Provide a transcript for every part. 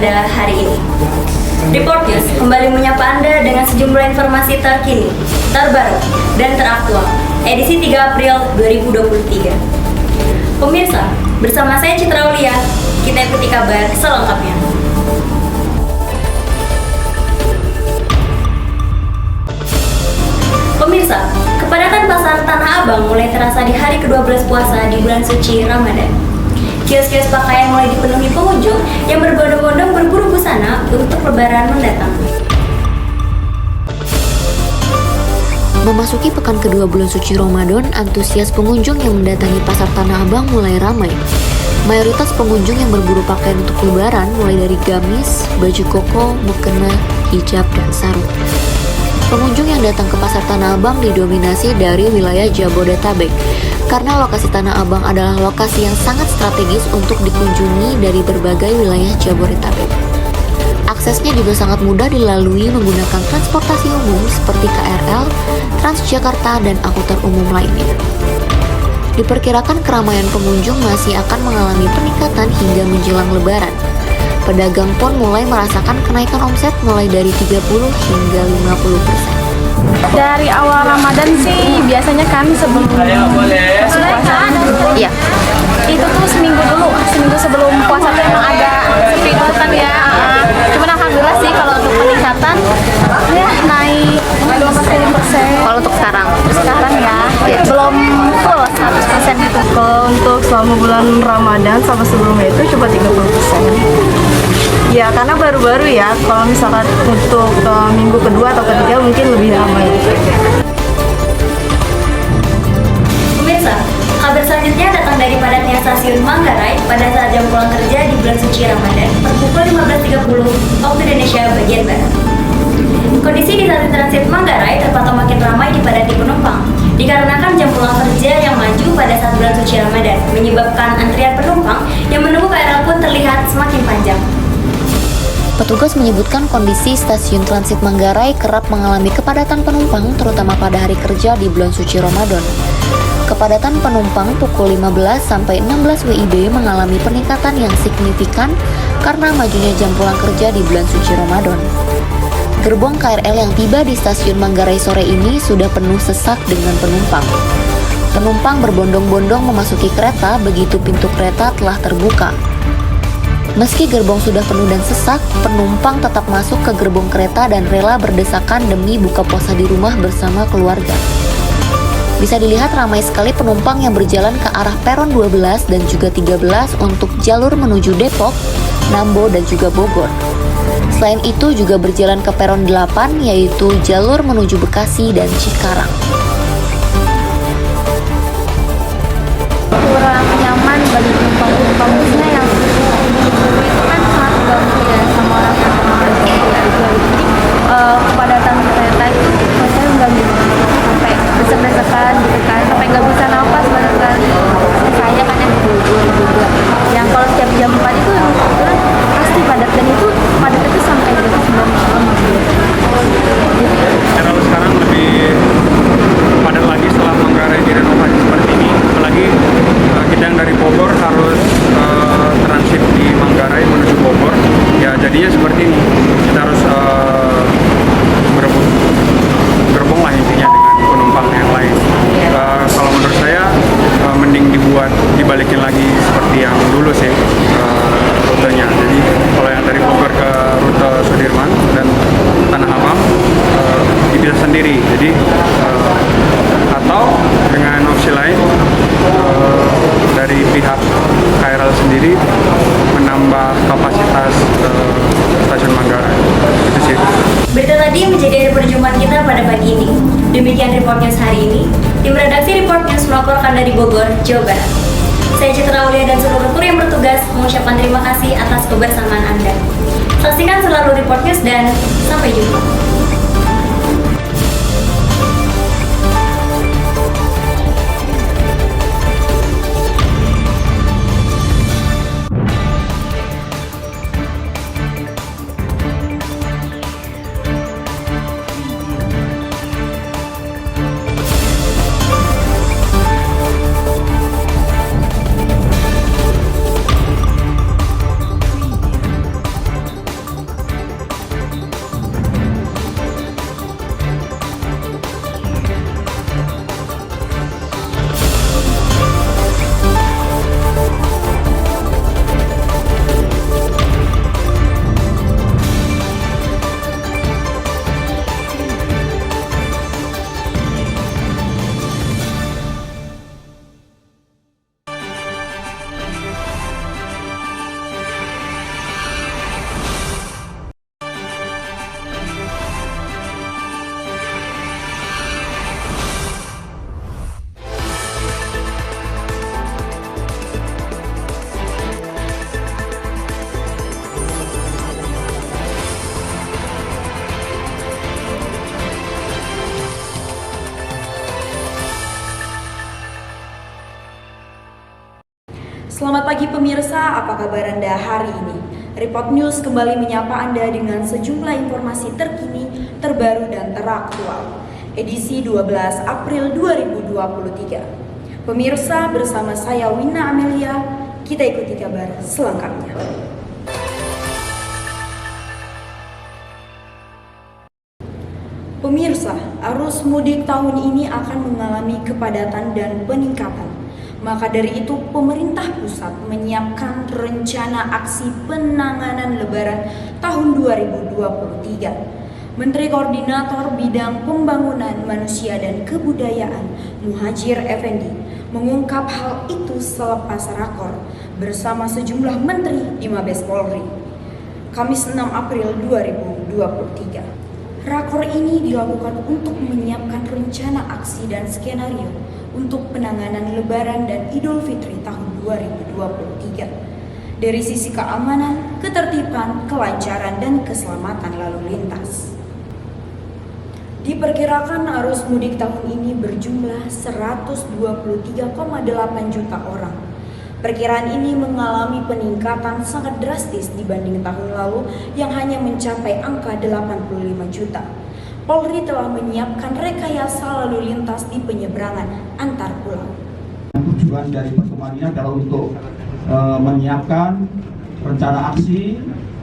Anda hari ini. Report News kembali menyapa Anda dengan sejumlah informasi terkini, terbaru, dan teraktual, edisi 3 April 2023. Pemirsa, bersama saya Citra Aulia, kita ikuti kabar selengkapnya. Pemirsa, kepadatan pasar Tanah Abang mulai terasa di hari ke-12 puasa di bulan suci Ramadan. Kios-kios pakaian mulai dipenuhi pengunjung yang berbondong-bondong berburu busana untuk Lebaran mendatang. Memasuki pekan kedua bulan suci Ramadan, antusias pengunjung yang mendatangi pasar Tanah Abang mulai ramai. Mayoritas pengunjung yang berburu pakaian untuk Lebaran mulai dari gamis, baju koko, mukena, hijab, dan sarung. Pengunjung yang datang ke pasar Tanah Abang didominasi dari wilayah Jabodetabek, karena lokasi Tanah Abang adalah lokasi yang sangat strategis untuk dikunjungi dari berbagai wilayah Jabodetabek. Aksesnya juga sangat mudah dilalui menggunakan transportasi umum seperti KRL, Transjakarta, dan angkutan umum lainnya. Diperkirakan keramaian pengunjung masih akan mengalami peningkatan hingga menjelang Lebaran. Pedagang pun mulai merasakan kenaikan omset mulai dari 30 hingga 50%. Dari awal Ramadan sih biasanya kan sebelum masuk puasa, Iya. itu tuh seminggu sebelum puasa tuh emang agak sepi dulu kan ya. Cuman alhamdulillah sih kalau untuk peningkatan ya naik 20%. Kalau untuk sekarang, Ya belum full 100% gitu. Kalau untuk selama bulan Ramadan sama sebelumnya itu coba 30%. Ya karena baru-baru ya, kalau misalkan untuk minggu kedua atau ketiga mungkin lebih ramai. Pemirsa, kabar selanjutnya datang dari padatnya stasiun Manggarai pada saat jam pulang kerja di bulan suci Ramadan per pukul 15.30 waktu Indonesia bagian Barat. Kondisi di stasiun transit Manggarai terpantau makin ramai dipadati penumpang dikarenakan jam pulang kerja yang maju pada saat bulan suci Ramadan menyebabkan antrian penumpang yang menunggu KRL pun terlihat semakin panjang. petugas menyebutkan kondisi stasiun transit Manggarai kerap mengalami kepadatan penumpang terutama pada hari kerja di bulan suci Ramadan. Kepadatan penumpang pukul 15 sampai 16 WIB mengalami peningkatan yang signifikan karena majunya jam pulang kerja di bulan suci Ramadan. Gerbong KRL yang tiba di stasiun Manggarai sore ini sudah penuh sesak dengan penumpang. Penumpang berbondong-bondong memasuki kereta begitu pintu kereta telah terbuka. Meski gerbong sudah penuh dan sesak, penumpang tetap masuk ke gerbong kereta dan rela berdesakan demi buka puasa di rumah bersama keluarga. Bisa dilihat ramai sekali penumpang yang berjalan ke arah peron 12 dan juga 13 untuk jalur menuju Depok, Nambo, dan juga Bogor. Selain itu juga berjalan ke peron 8 yaitu jalur menuju Bekasi dan Cikarang. Kurang nyaman bagi penumpang busnya yang itu kan sangat ganggu ya sama orang yang bekerja. Jadi kepadatan kereta itu saya mengganggu sampai desek-desekan gitu kan, sampai nggak bisa nafas banyak kali. Saya kan yang di Bogor juga, yang kalau setiap jam 4 itu kebetulan pasti padat, dan itu padat itu sampai jam 9 malam gitu. Kalau sekarang lebih padat lagi setelah Manggarai direnovasi seperti ini, apalagi kita yang dari Bogor harus transit di Manggarai menuju Bogor, ya jadinya seperti ini, kita harus berebut gerbong lah intinya dengan penumpang yang lain. Kalau menurut saya mending dibalikin lagi seperti yang dulu sih rutenya. Jadi kalau yang dari Bogor ke rute Sudirman dan Tanah Abang dipisah sendiri. Jadi atau dengan opsi lain dari pihak KRL sendiri menambah kapasitas stasiun Manggarai. Itu sih. Berita tadi menjadi akhir perjumpaan kita pada pagi ini. Demikian Report News hari ini. Tim redaksi Report News melaporkan dari Bogor, Jawa Barat. Saya Citra Aulia dan seluruh kru yang bertugas mengucapkan terima kasih atas kebersamaan Anda. Saksikan selalu Report News dan sampai jumpa. Selamat pagi pemirsa, apa kabar Anda hari ini? Report News kembali menyapa Anda dengan sejumlah informasi terkini, terbaru dan teraktual. Edisi 12 April 2023. Pemirsa, bersama saya Wina Amelia, kita ikuti kabar selengkapnya. Pemirsa, arus mudik tahun ini akan mengalami kepadatan dan peningkatan. Maka dari itu, pemerintah pusat menyiapkan rencana aksi penanganan Lebaran tahun 2023. Menteri Koordinator Bidang Pembangunan Manusia dan Kebudayaan Muhadjir Effendi mengungkap hal itu selepas rakor bersama sejumlah menteri di Mabes Polri, Kamis 6 April 2023. Rakor ini dilakukan untuk menyiapkan rencana aksi dan skenario untuk penanganan Lebaran dan Idul Fitri tahun 2023 dari sisi keamanan, ketertiban, kelancaran, dan keselamatan lalu lintas. Diperkirakan arus mudik tahun ini berjumlah 123,8 juta orang. Perkiraan ini mengalami peningkatan sangat drastis dibanding tahun lalu yang hanya mencapai angka 85 juta. Polri telah menyiapkan rekayasa lalu lintas di penyeberangan antar pulau. Tujuan dari pertemuan ini adalah untuk menyiapkan rencana aksi,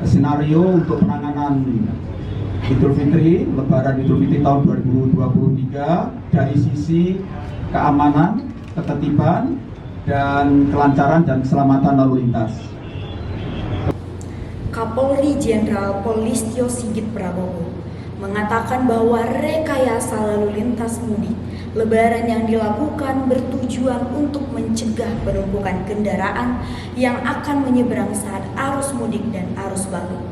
skenario untuk penanganan Idul Fitri, Lebaran Idul Fitri tahun 2023 dari sisi keamanan, ketertiban, dan kelancaran dan keselamatan lalu lintas. Kapolri Jenderal Polistio Sigit Prabowo mengatakan bahwa rekayasa lalu lintas mudik Lebaran yang dilakukan bertujuan untuk mencegah penumpukan kendaraan yang akan menyeberang saat arus mudik dan arus balik.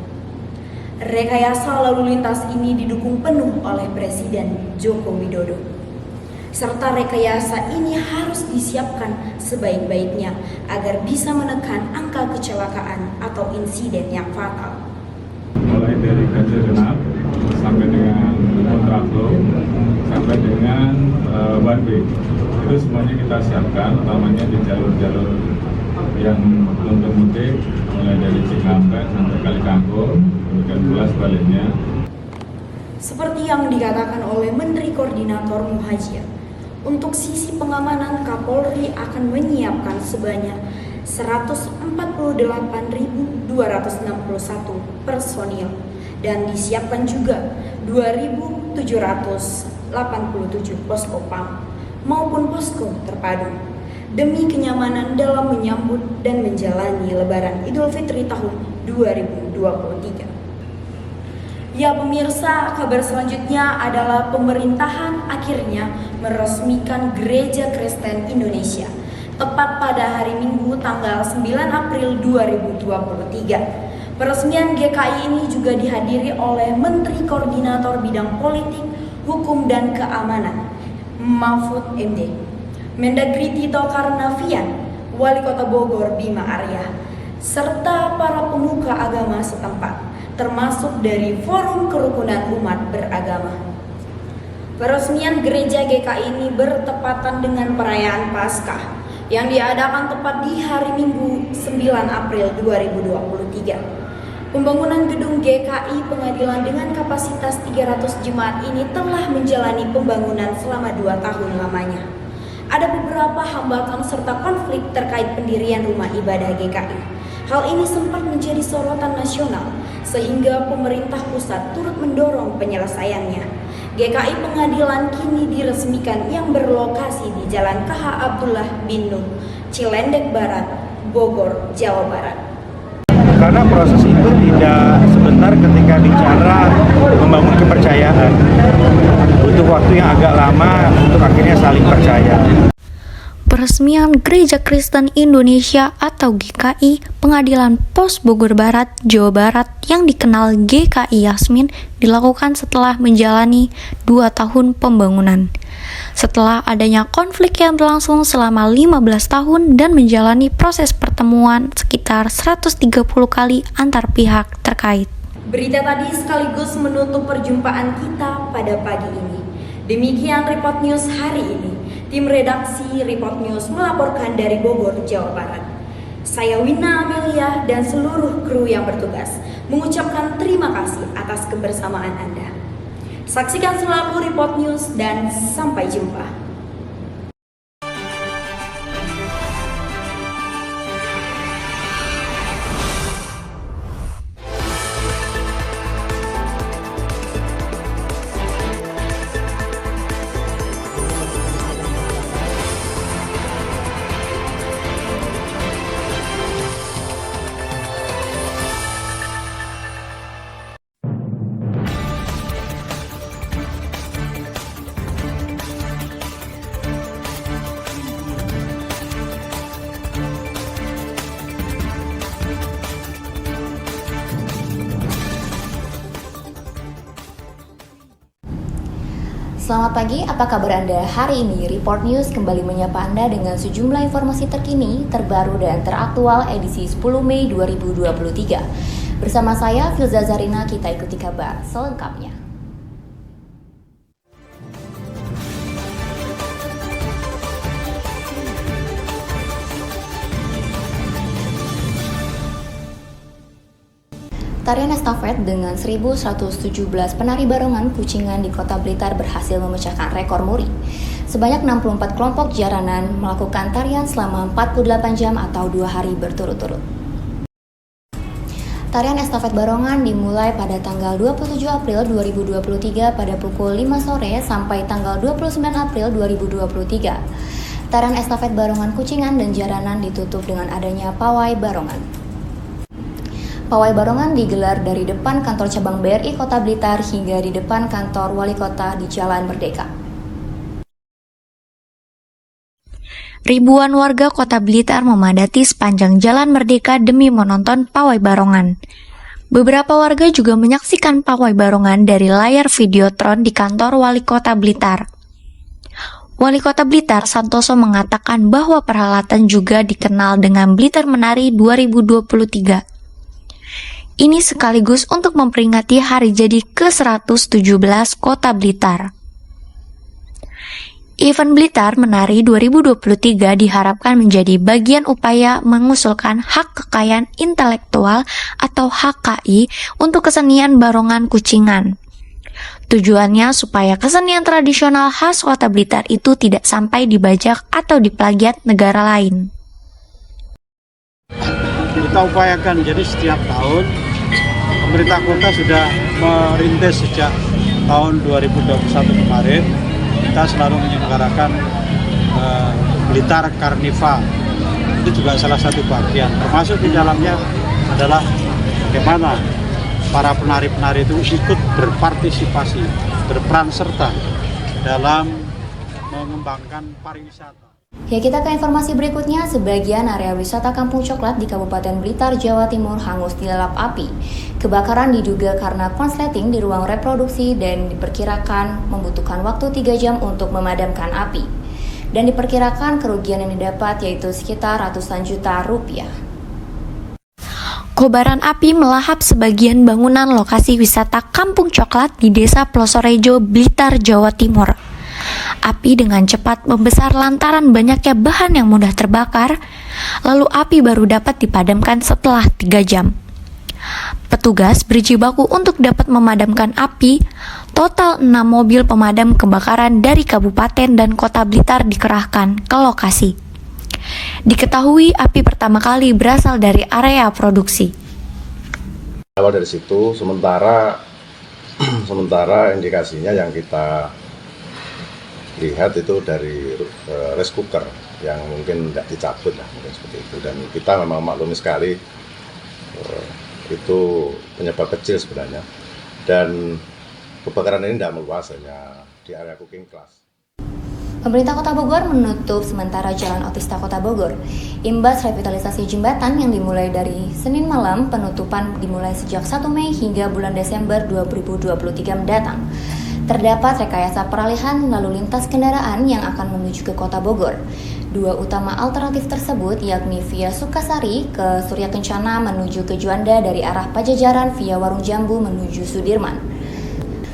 Rekayasa lalu lintas ini didukung penuh oleh Presiden Joko Widodo. Serta rekayasa ini harus disiapkan sebaik-baiknya agar bisa menekan angka kecelakaan atau insiden yang fatal. Mulai dari ganjil genap sampai dengan kontraflow sampai dengan one way, itu semuanya kita siapkan, utamanya di jalur-jalur yang untuk mudik mulai dari Cikampek sampai Kalikangkung, kemudian pula sebaliknya. Seperti yang dikatakan oleh Menteri Koordinator Muhadjir, untuk sisi pengamanan Kapolri akan menyiapkan sebanyak 148.261 personil dan disiapkan juga 2.787 posko PAM maupun posko terpadu demi kenyamanan dalam menyambut dan menjalani Lebaran Idul Fitri tahun 2023. Ya pemirsa, kabar selanjutnya adalah pemerintahan akhirnya meresmikan Gereja Kristen Indonesia tepat pada hari Minggu tanggal 9 April 2023. Peresmian GKI ini juga dihadiri oleh Menteri Koordinator Bidang Politik, Hukum dan Keamanan Mahfud MD, Mendagri Tito Karnavian, Wali Kota Bogor Bima Arya, serta para pemuka agama setempat, termasuk dari Forum Kerukunan Umat Beragama. Peresmian gereja GKI ini bertepatan dengan perayaan Paskah yang diadakan tepat di hari Minggu 9 April 2023. Pembangunan gedung GKI Pengadilan dengan kapasitas 300 jemaat ini telah menjalani pembangunan selama 2 tahun lamanya. Ada beberapa hambatan serta konflik terkait pendirian rumah ibadah GKI. Hal ini sempat menjadi sorotan nasional sehingga pemerintah pusat turut mendorong penyelesaiannya. GKI Pengadilan kini diresmikan yang berlokasi di Jalan KH Abdullah bin Nuh, Cilendek Barat, Bogor, Jawa Barat. Karena proses itu tidak sebentar ketika bicara membangun kepercayaan. Butuh waktu yang agak lama untuk akhirnya saling percaya. Peresmian Gereja Kristen Indonesia atau GKI Pengadilan Pos Bogor Barat, Jawa Barat yang dikenal GKI Yasmin dilakukan setelah menjalani 2 tahun pembangunan. Setelah adanya konflik yang berlangsung selama 15 tahun dan menjalani proses pertemuan sekitar 130 kali antar pihak terkait. Berita tadi sekaligus menutup perjumpaan kita pada pagi ini. Demikian Report News hari ini. Tim redaksi Report News melaporkan dari Bogor, Jawa Barat. Saya Wina Amelia dan seluruh kru yang bertugas mengucapkan terima kasih atas kebersamaan Anda. Saksikan selalu Report News dan sampai jumpa. Selamat pagi, apa kabar Anda hari ini? Report News kembali menyapa Anda dengan sejumlah informasi terkini, terbaru dan teraktual edisi 10 Mei 2023. Bersama saya, Filza Zarina, kita ikuti kabar selengkapnya. Tarian estafet dengan 1.117 penari barongan Kucingan di Kota Blitar berhasil memecahkan rekor muri. Sebanyak 64 kelompok jaranan melakukan tarian selama 48 jam atau 2 hari berturut-turut. Tarian estafet barongan dimulai pada tanggal 27 April 2023 pada pukul 5 sore sampai tanggal 29 April 2023. Tarian estafet barongan Kucingan dan jaranan ditutup dengan adanya pawai barongan. Pawai barongan digelar dari depan kantor cabang BRI Kota Blitar hingga di depan kantor Wali Kota di Jalan Merdeka. Ribuan warga Kota Blitar memadati sepanjang Jalan Merdeka demi menonton pawai barongan. Beberapa warga juga menyaksikan pawai barongan dari layar videotron di kantor Wali Kota Blitar. Wali Kota Blitar Santoso mengatakan bahwa perhelatan juga dikenal dengan Blitar Menari 2023. Ini sekaligus untuk memperingati hari jadi ke-117 Kota Blitar. Event Blitar Menari 2023 diharapkan menjadi bagian upaya mengusulkan hak kekayaan intelektual atau HKI untuk kesenian barongan Kucingan. Tujuannya supaya kesenian tradisional khas Kota Blitar itu tidak sampai dibajak atau diplagiat negara lain. Kita upayakan, jadi setiap tahun pemerintah kota sudah merintis sejak tahun 2021 kemarin. Kita selalu menyelenggarakan Blitar Karnival. Itu juga salah satu bagian, termasuk di dalamnya adalah bagaimana para penari-penari itu ikut berpartisipasi, berperan serta dalam mengembangkan pariwisata. Ya, kita ke informasi berikutnya. Sebagian area wisata Kampung Coklat di Kabupaten Blitar, Jawa Timur hangus dilalap api. Kebakaran diduga karena konsleting di ruang reproduksi dan diperkirakan membutuhkan waktu 3 jam untuk memadamkan api. Dan diperkirakan kerugian yang didapat yaitu sekitar ratusan juta rupiah. Kobaran api melahap sebagian bangunan lokasi wisata Kampung Coklat di Desa Plosorejo, Blitar, Jawa Timur. Api dengan cepat membesar lantaran banyaknya bahan yang mudah terbakar, lalu api baru dapat dipadamkan setelah 3 jam. Petugas berjibaku untuk dapat memadamkan api. Total 6 mobil pemadam kebakaran dari Kabupaten dan Kota Blitar dikerahkan ke lokasi. Diketahui api pertama kali berasal dari area produksi. Awal dari situ, sementara indikasinya yang kita lihat itu dari rice cooker yang mungkin tidak dicabut lah, mungkin seperti itu. Dan kita memang maklumi sekali itu penyebab kecil sebenarnya. Dan kebakaran ini tidak meluas, hanya di area cooking class. Pemerintah Kota Bogor menutup sementara Jalan Otista Kota Bogor. Imbas revitalisasi jembatan yang dimulai dari Senin malam, penutupan dimulai sejak 1 Mei hingga bulan Desember 2023 mendatang. Terdapat rekayasa peralihan lalu lintas kendaraan yang akan menuju ke Kota Bogor. 2 utama alternatif tersebut yakni via Sukasari ke Surya Kencana menuju ke Juanda dari arah Pajajaran via Warung Jambu menuju Sudirman.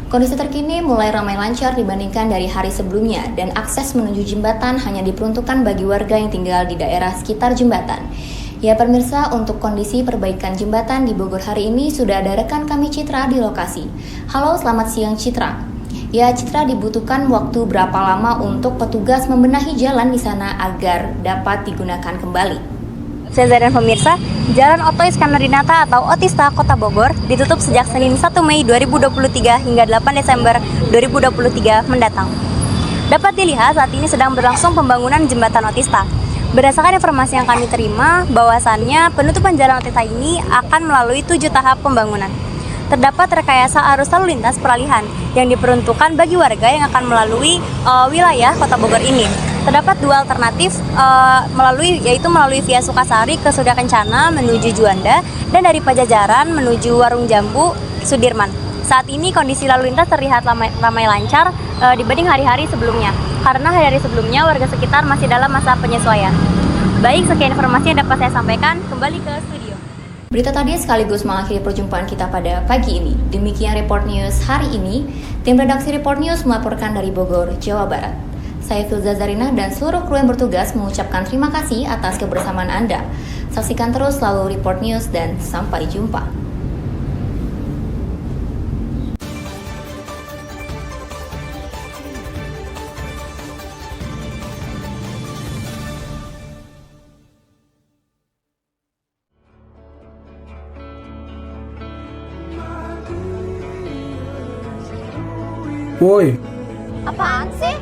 Kondisi terkini mulai ramai lancar dibandingkan dari hari sebelumnya dan akses menuju jembatan hanya diperuntukkan bagi warga yang tinggal di daerah sekitar jembatan. Ya pemirsa, untuk kondisi perbaikan jembatan di Bogor hari ini sudah ada rekan kami Citra di lokasi. Halo, selamat siang Citra. Ya Citra, dibutuhkan waktu berapa lama untuk petugas membenahi jalan di sana agar dapat digunakan kembali? Saya dan pemirsa, Jalan Oto Iskandar-Dinata atau Otista Kota Bogor ditutup sejak Senin 1 Mei 2023 hingga 8 Desember 2023 mendatang. Dapat dilihat saat ini sedang berlangsung pembangunan jembatan Otista. Berdasarkan informasi yang kami terima, bahwasannya penutupan jalan Otista ini akan melalui 7 tahap pembangunan. Terdapat rekayasa arus lalu lintas peralihan yang diperuntukkan bagi warga yang akan melalui wilayah Kota Bogor ini. Terdapat 2 alternatif yaitu melalui via Sukasari ke Surya Kencana menuju Juanda dan dari Pajajaran menuju Warung Jambu Sudirman. Saat ini kondisi lalu lintas terlihat ramai lancar dibanding hari-hari sebelumnya, karena hari-hari sebelumnya warga sekitar masih dalam masa penyesuaian. Baik, sekian informasi yang dapat saya sampaikan. Kembali ke studio. Berita tadi sekaligus mengakhiri perjumpaan kita pada pagi ini. Demikian Report News hari ini. Tim redaksi Report News melaporkan dari Bogor, Jawa Barat. Saya Filza Zarina dan seluruh kru yang bertugas mengucapkan terima kasih atas kebersamaan Anda. Saksikan terus selalu Report News dan sampai jumpa. Woi, Apaan sih?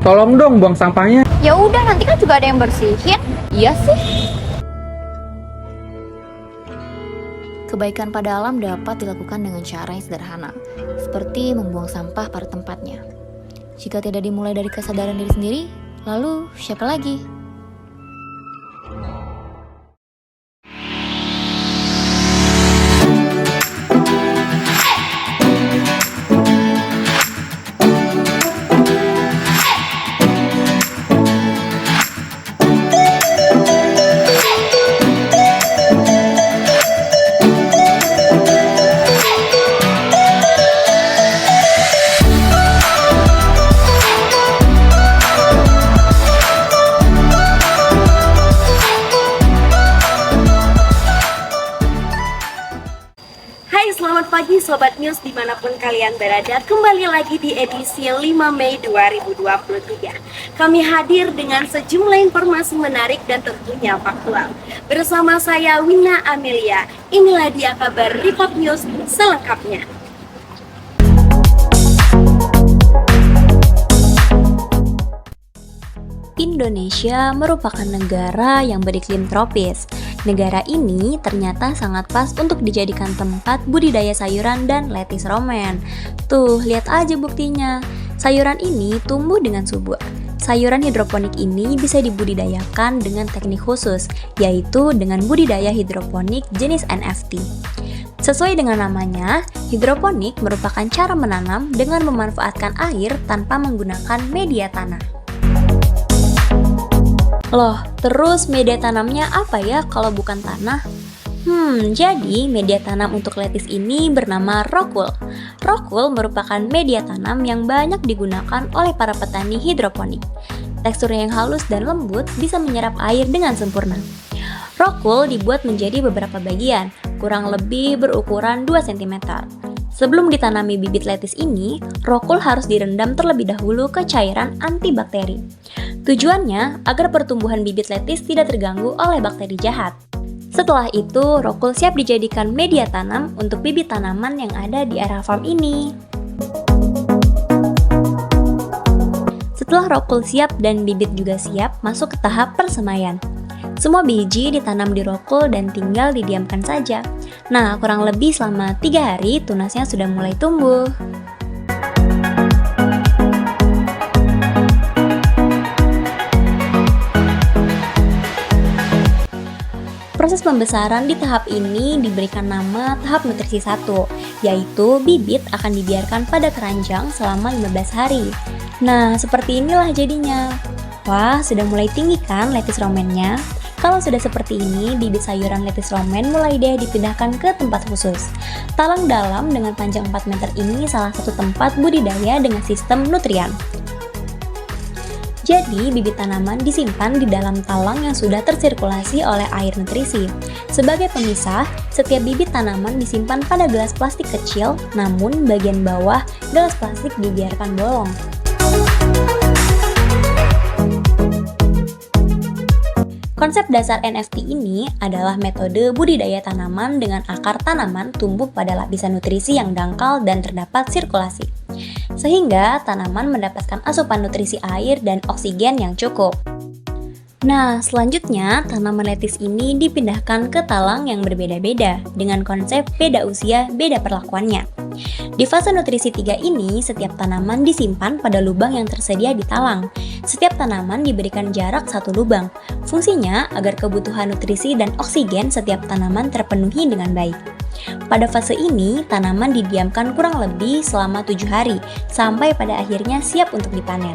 tolong dong buang sampahnya. Ya udah, nanti kan juga ada yang bersihin. Iya sih. Kebaikan pada alam dapat dilakukan dengan cara yang sederhana, seperti membuang sampah pada tempatnya. Jika tidak dimulai dari kesadaran diri sendiri, lalu siapa lagi? Selamat pagi Sobat News dimanapun kalian berada. Kembali lagi di edisi 5 Mei 2023. Kami hadir dengan sejumlah informasi menarik dan tentunya faktual. Bersama saya Wina Amelia. Inilah dia kabar Report News selengkapnya. Indonesia merupakan negara yang beriklim tropis. Negara ini ternyata sangat pas untuk dijadikan tempat budidaya sayuran dan lettuce romaine. Tuh, lihat aja buktinya. Sayuran ini tumbuh dengan subur. Sayuran hidroponik ini bisa dibudidayakan dengan teknik khusus, yaitu dengan budidaya hidroponik jenis NFT. Sesuai dengan namanya, hidroponik merupakan cara menanam dengan memanfaatkan air tanpa menggunakan media tanah. Loh, terus media tanamnya apa ya kalau bukan tanah? Jadi media tanam untuk lettuce ini bernama rock wool. Rock wool merupakan media tanam yang banyak digunakan oleh para petani hidroponik. Teksturnya yang halus dan lembut bisa menyerap air dengan sempurna. Rock wool dibuat menjadi beberapa bagian, kurang lebih berukuran 2 cm. Sebelum ditanami bibit lettuce ini, rock wool harus direndam terlebih dahulu ke cairan antibakteri. Tujuannya agar pertumbuhan bibit lettuce tidak terganggu oleh bakteri jahat. Setelah itu, rock wool siap dijadikan media tanam untuk bibit tanaman yang ada di area farm ini. Setelah rock wool siap dan bibit juga siap, masuk ke tahap persemaian. Semua biji ditanam di rock wool dan tinggal didiamkan saja. Nah, kurang lebih selama 3 hari tunasnya sudah mulai tumbuh. Proses pembesaran di tahap ini diberikan nama tahap nutrisi 1, yaitu bibit akan dibiarkan pada keranjang selama 15 hari. Nah, seperti inilah jadinya. Wah, sudah mulai tinggi kan lettuce romaine-nya? Kalau sudah seperti ini, bibit sayuran lettuce romaine mulai deh dipindahkan ke tempat khusus. Talang dalam dengan panjang 4 meter ini salah satu tempat budidaya dengan sistem nutrien. Jadi, bibit tanaman disimpan di dalam talang yang sudah tersirkulasi oleh air nutrisi. Sebagai pemisah, setiap bibit tanaman disimpan pada gelas plastik kecil, namun bagian bawah gelas plastik dibiarkan bolong. Konsep dasar NFT ini adalah metode budidaya tanaman dengan akar tanaman tumbuh pada lapisan nutrisi yang dangkal dan terdapat sirkulasi, sehingga tanaman mendapatkan asupan nutrisi air dan oksigen yang cukup. Nah, selanjutnya tanaman lettuce ini dipindahkan ke talang yang berbeda-beda dengan konsep beda usia, beda perlakuannya. Di fase nutrisi 3 ini, setiap tanaman disimpan pada lubang yang tersedia di talang. Setiap tanaman diberikan jarak 1 lubang. Fungsinya agar kebutuhan nutrisi dan oksigen setiap tanaman terpenuhi dengan baik. Pada fase ini, tanaman didiamkan kurang lebih selama 7 hari, sampai pada akhirnya siap untuk dipanen.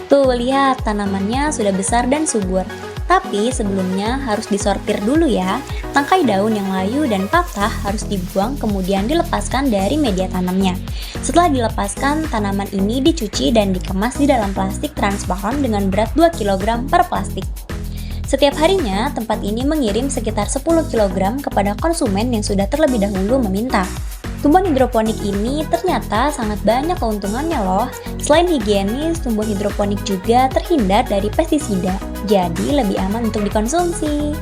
Tuh, lihat tanamannya sudah besar dan subur. Tapi sebelumnya harus disortir dulu ya. Tangkai daun yang layu dan patah harus dibuang kemudian dilepaskan dari media tanamnya. Setelah dilepaskan, tanaman ini dicuci dan dikemas di dalam plastik transparan dengan berat 2 kg per plastik. Setiap harinya, tempat ini mengirim sekitar 10 kg kepada konsumen yang sudah terlebih dahulu meminta. Tumbuhan hidroponik ini ternyata sangat banyak keuntungannya loh. Selain higienis, tumbuhan hidroponik juga terhindar dari pestisida, jadi lebih aman untuk dikonsumsi.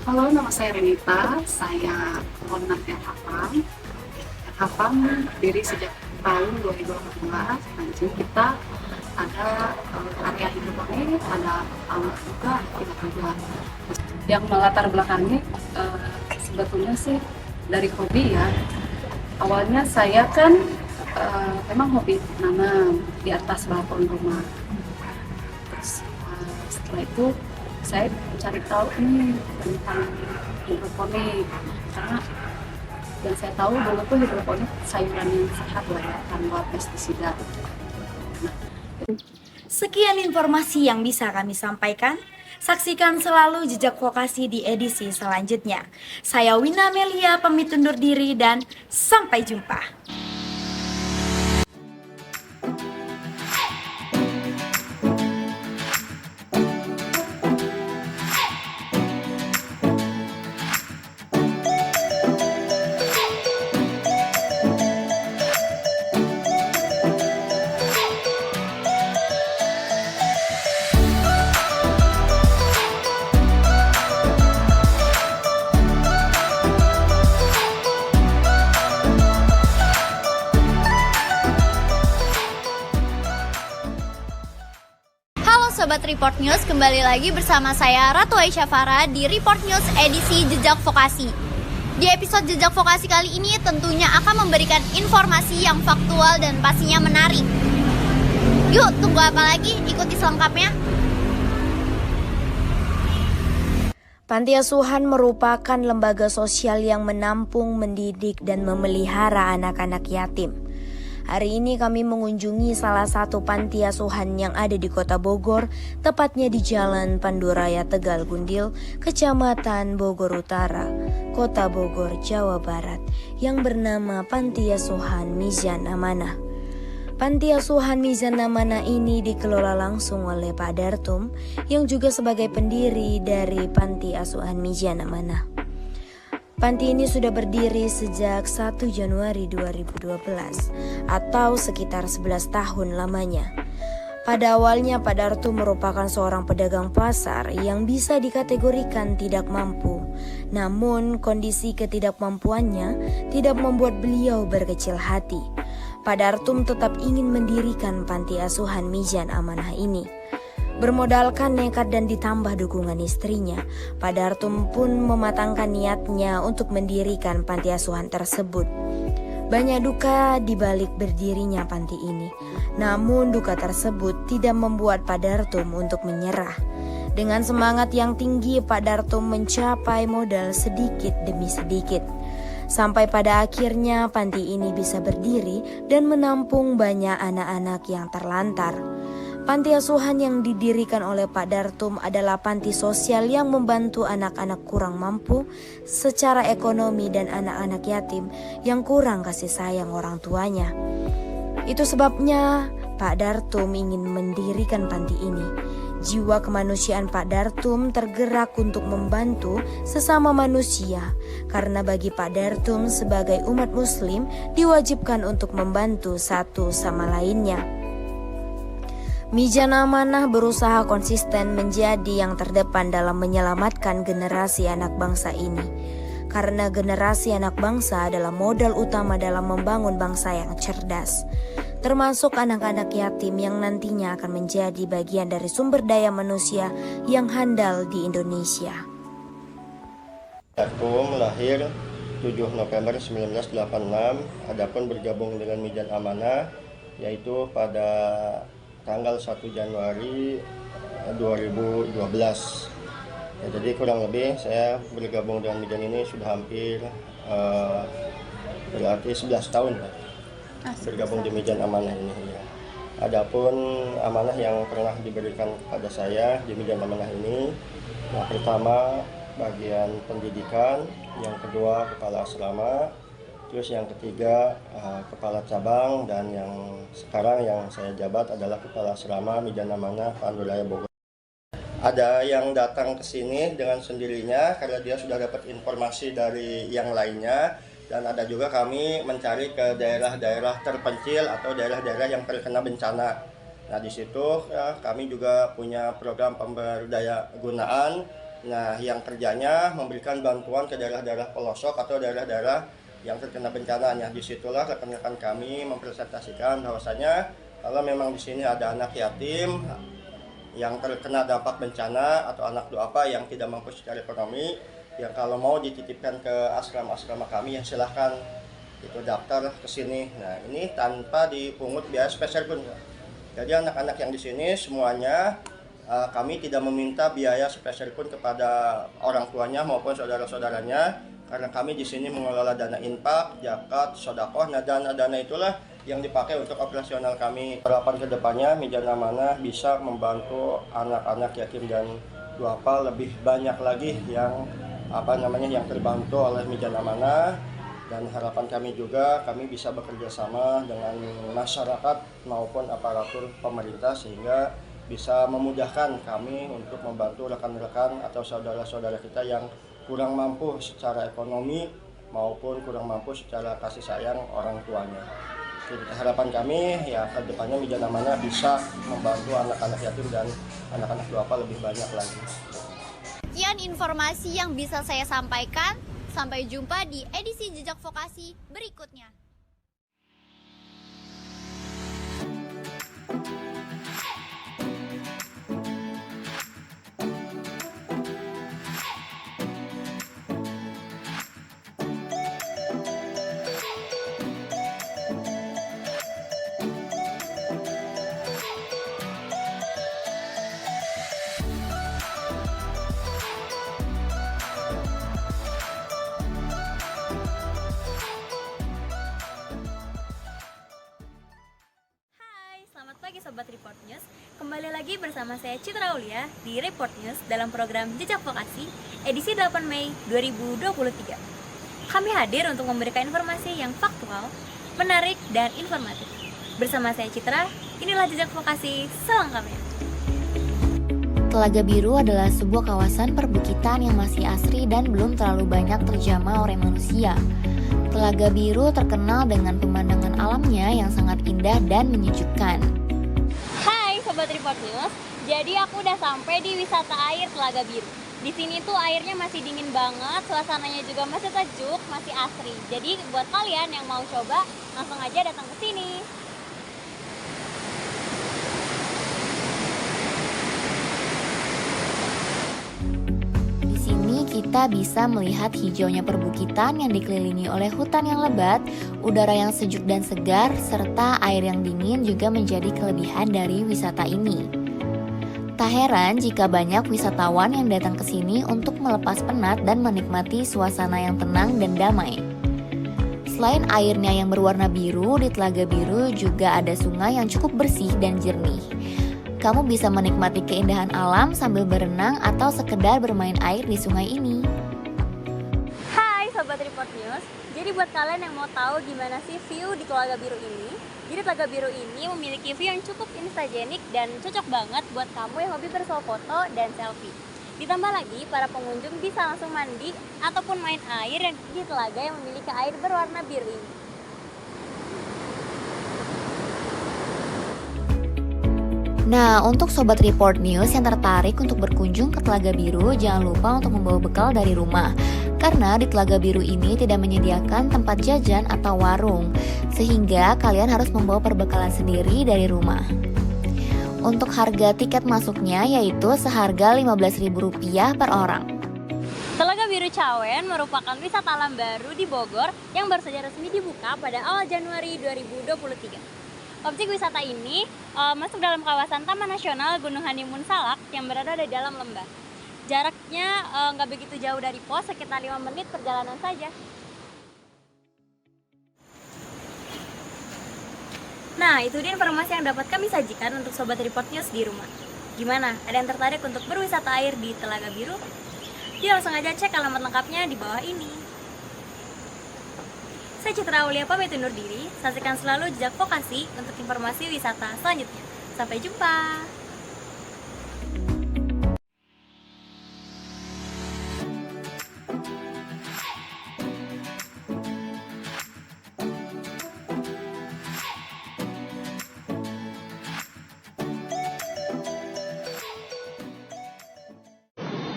Halo, nama saya Renita, saya owner Hapam. Hapam berdiri sejak tahun 2014. Jadi kita ada area hidroponik, ada alat juga, kita juga. Yang melatar belakangnya sebetulnya sih dari hobi ya. Awalnya saya kan memang hobi nanam di atas balkon rumah. Terus setelah itu saya mencari tahu nih tentang hidroponik karena yang saya tahu dulu tuh hidroponik sayuran yang sehat lah ya, tanpa pestisida. Sekian informasi yang bisa kami sampaikan. Saksikan selalu Jejak Vokasi di edisi selanjutnya. Saya Wina Melia pamit undur diri dan sampai jumpa. Sobat Report News, kembali lagi bersama saya Ratu Aisyah Farah di Report News edisi Jejak Vokasi. Di episode Jejak Vokasi kali ini tentunya akan memberikan informasi yang faktual dan pastinya menarik. Yuk, tunggu apa lagi? Ikuti selengkapnya. Panti Asuhan merupakan lembaga sosial yang menampung, mendidik, dan memelihara anak-anak yatim. Hari ini kami mengunjungi salah satu panti asuhan yang ada di Kota Bogor, tepatnya di Jalan Panduraya Tegal Gundil, Kecamatan Bogor Utara, Kota Bogor, Jawa Barat, yang bernama Panti Asuhan Mizan Amanah. Panti Asuhan Mizan Amanah ini dikelola langsung oleh Pak Dartum, yang juga sebagai pendiri dari Panti Asuhan Mizan Amanah. Panti ini sudah berdiri sejak 1 Januari 2012 atau sekitar 11 tahun lamanya. Pada awalnya Pak Dartum merupakan seorang pedagang pasar yang bisa dikategorikan tidak mampu. Namun kondisi ketidakmampuannya tidak membuat beliau berkecil hati. Pak Dartum tetap ingin mendirikan Panti Asuhan Mizan Amanah ini. Bermodalkan nekat dan ditambah dukungan istrinya, Pak Dartum pun mematangkan niatnya untuk mendirikan panti asuhan tersebut. Banyak duka di balik berdirinya panti ini, namun duka tersebut tidak membuat Pak Dartum untuk menyerah. Dengan semangat yang tinggi, Pak Dartum mencapai modal sedikit demi sedikit. Sampai pada akhirnya panti ini bisa berdiri dan menampung banyak anak-anak yang terlantar. Panti asuhan yang didirikan oleh Pak Dartum adalah panti sosial yang membantu anak-anak kurang mampu secara ekonomi dan anak-anak yatim yang kurang kasih sayang orang tuanya. Itu sebabnya Pak Dartum ingin mendirikan panti ini. Jiwa kemanusiaan Pak Dartum tergerak untuk membantu sesama manusia, karena bagi Pak Dartum sebagai umat muslim diwajibkan untuk membantu satu sama lainnya. Mijana Amanah berusaha konsisten menjadi yang terdepan dalam menyelamatkan generasi anak bangsa ini, karena generasi anak bangsa adalah modal utama dalam membangun bangsa yang cerdas, termasuk anak-anak yatim yang nantinya akan menjadi bagian dari sumber daya manusia yang handal di Indonesia. Dartum lahir 7 November 1986, adapun bergabung dengan Mijana Amanah yaitu pada tanggal 1 Januari 2012. Ya, jadi kurang lebih saya bergabung dengan Mijana ini sudah hampir berarti 11 tahun Pak. Bergabung di Mijana Amanah ini ya. Adapun amanah yang pernah diberikan kepada saya di Mijana Amanah ini, yang pertama bagian pendidikan, yang kedua kepala asrama, terus yang ketiga kepala cabang, dan yang sekarang yang saya jabat adalah kepala asrama Mijana Amanah Panduraya Bogor. Ada yang datang ke sini dengan sendirinya karena dia sudah dapat informasi dari yang lainnya. Dan ada juga kami mencari ke daerah-daerah terpencil atau daerah-daerah yang terkena bencana. Nah di situ ya, kami juga punya program pemberdayaan. Nah yang kerjanya memberikan bantuan ke daerah-daerah pelosok atau daerah-daerah yang terkena bencana. Nah disitulah rekan-rekan kami mempresentasikan bahwasanya kalau memang di sini ada anak yatim yang terkena dampak bencana atau anak duafa yang tidak mampu secara ekonomi, yang kalau mau dititipkan ke asrama-asrama kami ya silahkan itu daftar ke sini. Nah ini tanpa dipungut biaya spesial pun. Jadi anak-anak yang di sini semuanya kami tidak meminta biaya spesial pun kepada orang tuanya maupun saudara-saudaranya, karena kami di sini mengelola dana infak, zakat, sedekah. Nah dana-dana itulah yang dipakai untuk operasional kami. Harapan kedepannya Mijana Amanah bisa membantu anak-anak yatim dan duafa lebih banyak lagi yang yang terbantu oleh Mijana Amanah, dan harapan kami juga kami bisa bekerja sama dengan masyarakat maupun aparatur pemerintah sehingga bisa memudahkan kami untuk membantu rekan-rekan atau saudara-saudara kita yang kurang mampu secara ekonomi maupun kurang mampu secara kasih sayang orang tuanya. Jadi harapan kami ya ke depannya Mijana Amanah bisa membantu anak-anak yatim dan anak-anak duafa lebih banyak lagi. Sekian informasi yang bisa saya sampaikan. Sampai jumpa di edisi Jejak Vokasi berikutnya. Sobat Report News, kembali lagi bersama saya Citra Aulia di Report News dalam program Jejak Vokasi edisi 8 Mei 2023. Kami hadir untuk memberikan informasi yang faktual, menarik, dan informatif. Bersama saya Citra, inilah Jejak Vokasi selengkapnya. Telaga Biru adalah sebuah kawasan perbukitan yang masih asri dan belum terlalu banyak terjamah oleh manusia. Telaga Biru terkenal dengan pemandangan alamnya yang sangat indah dan menyejukkan. Sobat Report News, jadi aku udah sampai di wisata air Telaga Biru. Di sini tuh airnya masih dingin banget, suasananya juga masih sejuk, masih asri. Jadi buat kalian yang mau coba, langsung aja datang ke sini. Di sini kita bisa melihat hijaunya perbukitan yang dikelilingi oleh hutan yang lebat, udara yang sejuk dan segar, serta air yang dingin juga menjadi kelebihan dari wisata ini. Tak heran jika banyak wisatawan yang datang ke sini untuk melepas penat dan menikmati suasana yang tenang dan damai. Selain airnya yang berwarna biru, di Telaga Biru juga ada sungai yang cukup bersih dan jernih. Kamu bisa menikmati keindahan alam sambil berenang atau sekedar bermain air di sungai ini. Hai Sobat Report News, Jadi buat kalian yang mau tahu gimana sih view di Telaga Biru ini, jadi Telaga Biru ini memiliki view yang cukup instagenik dan cocok banget buat kamu yang hobi bersuah foto dan selfie. Ditambah lagi, para pengunjung bisa langsung mandi ataupun main air di telaga yang memiliki air berwarna biru ini. Nah, untuk Sobat Report News yang tertarik untuk berkunjung ke Telaga Biru, jangan lupa untuk membawa bekal dari rumah. Karena di Telaga Biru ini tidak menyediakan tempat jajan atau warung, sehingga kalian harus membawa perbekalan sendiri dari rumah. Untuk harga tiket masuknya yaitu seharga Rp15.000 per orang. Telaga Biru Cawen merupakan wisata alam baru di Bogor yang baru saja resmi dibuka pada awal Januari 2023. Objek wisata ini masuk dalam kawasan Taman Nasional Gunung Hanimun Salak yang berada di dalam lembah. Jaraknya nggak begitu jauh dari pos, sekitar 5 menit perjalanan saja. Nah, itu dia informasi yang dapat kami sajikan untuk Sobat Report News di rumah. Gimana? Ada yang tertarik untuk berwisata air di Telaga Biru? Dia langsung aja cek alamat lengkapnya di bawah ini. Saya Citra Aulia pamit undur diri. Saksikan selalu Jejak Vokasi untuk informasi wisata selanjutnya. Sampai jumpa.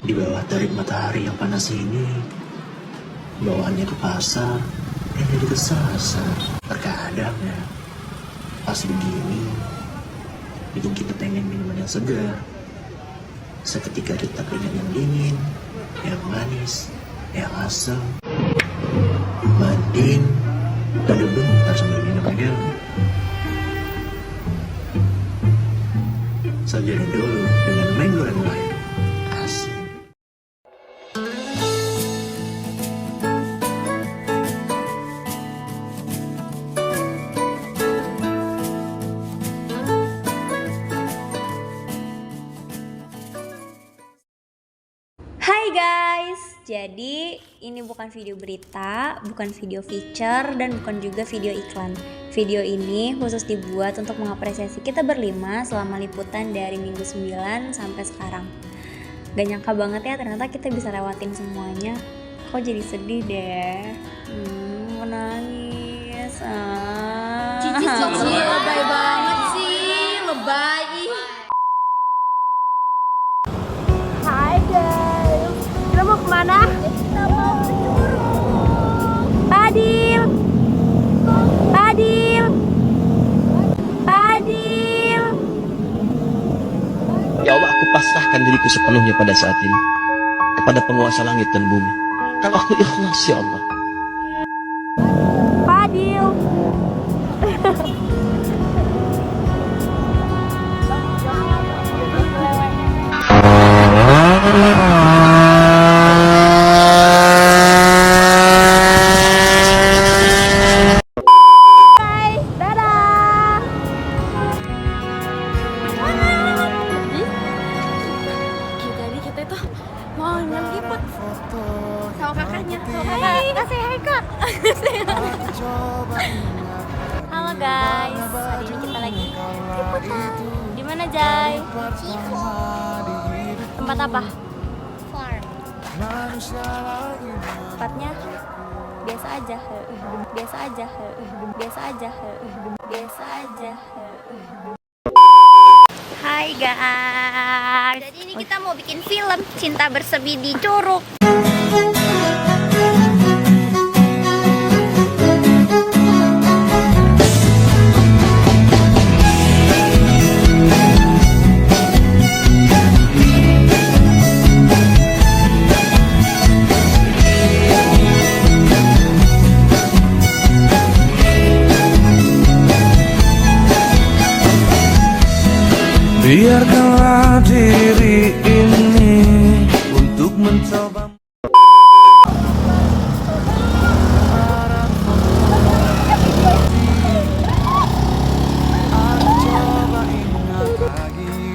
Di bawah terik matahari yang panas ini, bawaannya ke pasar dan jadi kesasar. Terkadang ya, pas begini, bikin kita pengen minuman yang segar. Seketika detak ringan yang dingin, yang manis, yang asam. Banding, tadi bentar sambil minum aja. Sajarin dulu dengan mango yang lain. Asik. Hai guys, jadi ini bukan video berita, bukan video feature, dan bukan juga video iklan. Video ini khusus dibuat untuk mengapresiasi kita berlima selama liputan dari minggu 9 sampai sekarang. Gak nyangka banget ya ternyata kita bisa lewatin semuanya. Kok jadi sedih deh, mau nangis. Cici lebay banget sih, lebay. Hai guys, kita mau kemana? Kita mau ke Curug. Padil, Padil, Padil. Ya Allah, aku pasrahkan diriku sepenuhnya pada saat ini kepada penguasa langit dan bumi. Kalau aku ikhlas, ya Allah. Padil. Mau nyeliput foto sama kakaknya. Hai, kasih hai kak. Halo guys, hari ini kita lagi liputan. Di mana Jai? Tempat apa? Farm. Tempatnya biasa aja, biasa aja, biasa aja, biasa aja. Hai guys. Jadi ini kita mau bikin film Cinta Bersemi di Curug. Biarkanlah diri ini untuk mencoba.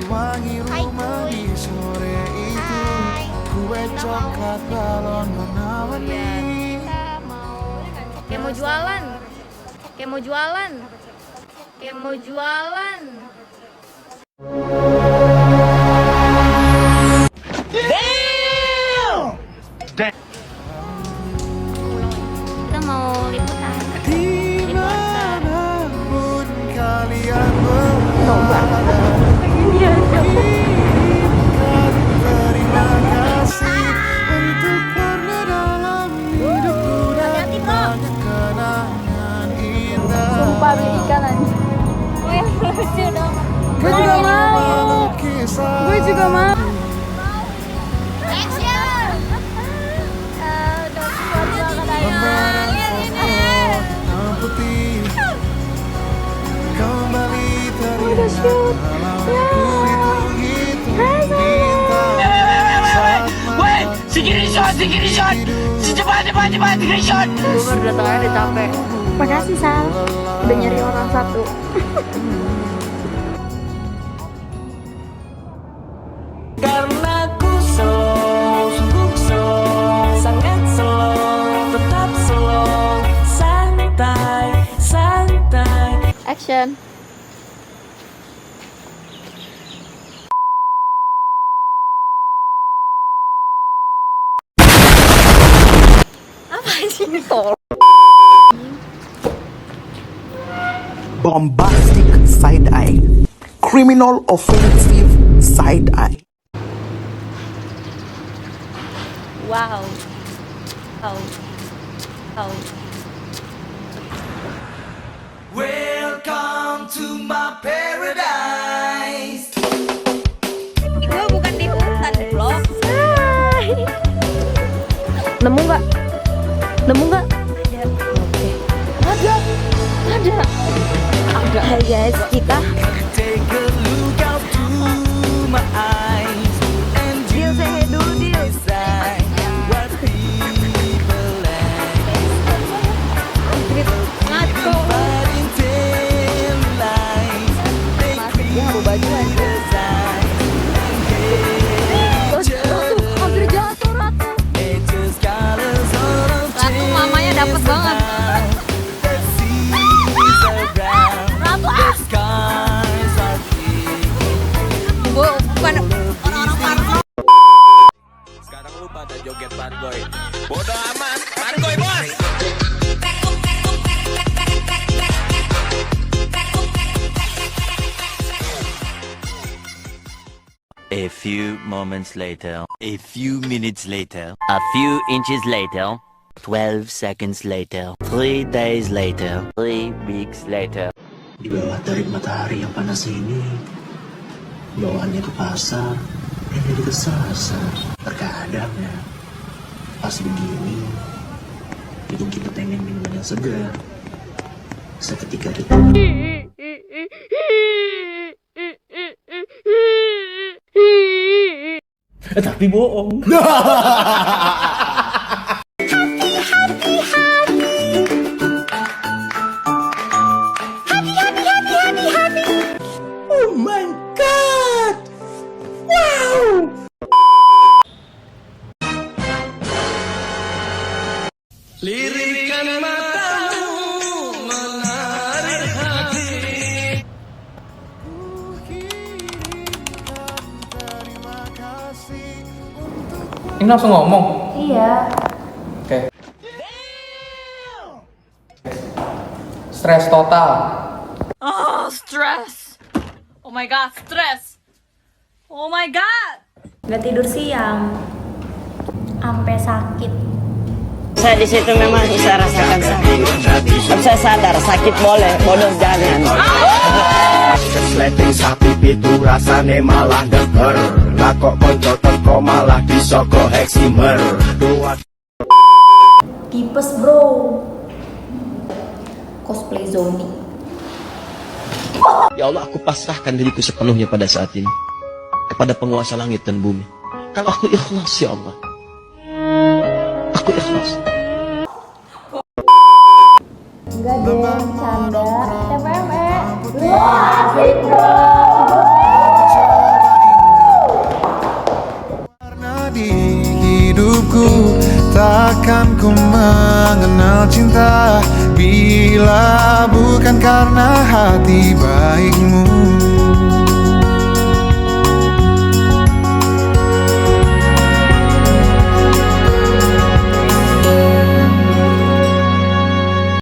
Wangi rumah di sore itu, kue coklat balon warna-warni. Kayak mau jualan. Kayak mau jualan. Kita mau liputan. Dimanapun kalian berada, terima kasih untuk pernah dalam hidupku dan banyak kenangan indah. Sumpah beli ikan aja. Wih, lucu dong. Gue juga mau. Gue juga mau. Putih kembali teringat dalam hitung bintang. Wait, screenshot. Cepat, screenshot. Gue baru datang aja udah capek. Makasih Sal, udah nyari orang satu. Karena ku slow, sungguh slow, sangat slow, tetap slow, santai. Action. Apa sih tol? Bombastic side eye, criminal offensive side eye. Wow. Welcome to my paradise. Gue bukan di hutan, vlog. Nemu nggak? Ada. Hai guys, kita Take a look out to my eyes and you say dulu decide what people like. ngaco. Fighting tail lies, they create design and hatred. Hampir jatuh Ratu. Nature's colors all Ratu mamanya dapet banget. Bukan orang-orang parno. Sekarang lu pada joget pargoy. Bodoh amat, pargoy bos. A few moments later, a few minutes later, a few inches later, 12 seconds later, 3 days later, 3 weeks later. Di bawah terik matahari yang panas ini, bawaannya ke pasar dan jadi kesasar. Terkadang ya, pas begini, itu kita pengen minuman yang segar. Seketika itu. Tapi bohong. Oh my god! Wow! Lirikan matamu menarik hati. Ini langsung ngomong. Iya. Oke. Stres total. Oh, stress. Oh my god, stress. Oh my god. Nggak tidur siang, sampai sakit. Saya di situ memang bisa rasakan sakit. Tapi saya sadar sakit boleh, bodoh jangan. Kesleting sapi itu rasane malah deger. Lah kok konco teko malah disoko heksimer. Tipes bro. Cosplay Zoni. Ya Allah, aku pasrahkan diriku sepenuhnya pada saat ini kepada penguasa langit dan bumi. Kalau aku ikhlas, ya Allah, aku ikhlas. Enggak deh, canda. TPME. Asik bro. Karena di hidupku takkan ku mengenal cinta bila bukan karena hati baikmu.